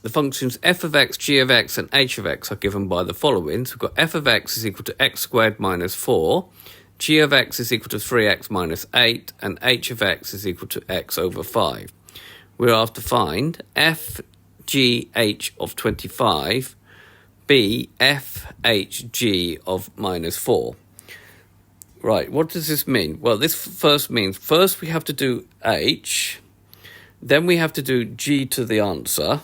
the functions f of x, g of x, and h of x are given by the following. So we've got f of x is equal to x squared minus 4, g of x is equal to 3x minus 8, and h of x is equal to x over 5. We're asked to find f, g, h of 25, b, f, h, g of minus 4. Right, what does this mean? Well, this first means first we have to do h, then we have to do g to the answer,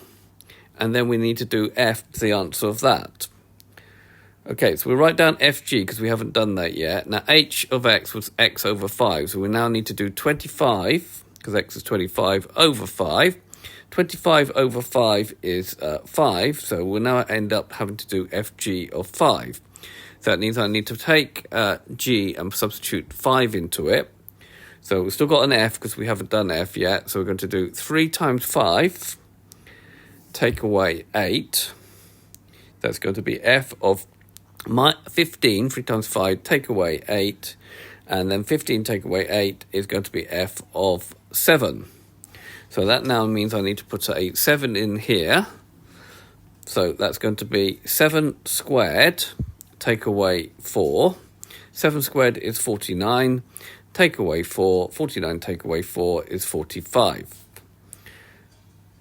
and then we need to do f to the answer of that. Okay, so we write down fg because we haven't done that yet. Now, h of x was x over 5, so we now need to do 25, because x is 25, over 5. 25 over 5 is 5, so we'll now end up having to do fg of 5. So that means I need to take g and substitute 5 into it. So we've still got an f because we haven't done f yet. So we're going to do 3 times 5, take away 8. That's going to be f of 15, 3 times 5, take away 8. And then 15 take away 8 is going to be f of 7. So that now means I need to put a 7 in here. So that's going to be 7 squared, take away 4. 7 squared is 49. Take away 4. 49 take away 4 is 45.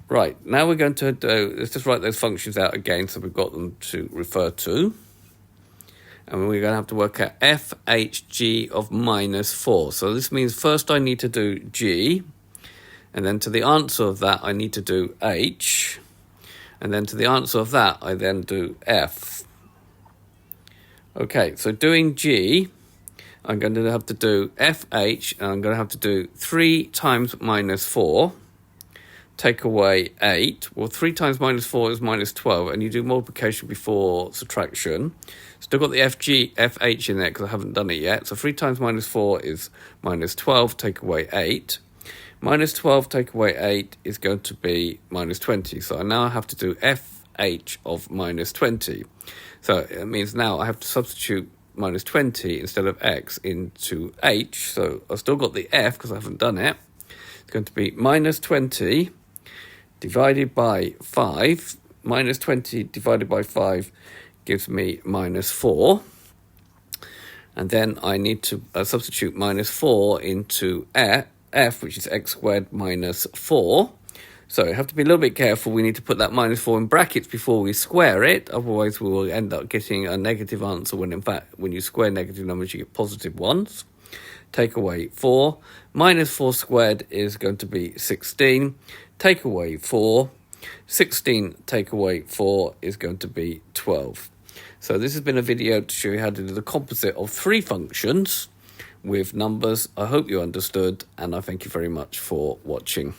Right, now we're going to do, let's just write those functions out again so we've got them to refer to. And we're going to have to work out f, h, g of minus 4. So this means first I need to do g, and then to the answer of that I need to do h, and then to the answer of that I then do f. Okay, so doing g, I'm going to have to do fh, and I'm going to have to do 3 times minus 4, take away 8. Well, 3 times minus 4 is minus 12, and you do multiplication before subtraction. Still got the fh in there because I haven't done it yet. So 3 times minus 4 is minus 12, take away 8. Minus 12 take away 8 is going to be minus 20. So I now have to do fh of minus 20. So it means now I have to substitute minus 20 instead of x into h. So I've still got the f because I haven't done it. It's going to be minus 20 divided by 5. Minus 20 divided by 5 gives me minus 4. And then I need to substitute minus 4 into f, which is x squared minus 4. So you have to be a little bit careful. We need to put that minus 4 in brackets before we square it. Otherwise, we will end up getting a negative answer when, in fact, when you square negative numbers, you get positive ones. Take away 4. Minus 4 squared is going to be 16. Take away 4. 16 take away 4 is going to be 12. So this has been a video to show you how to do the composite of 3 functions with numbers. I hope you understood, and I thank you very much for watching.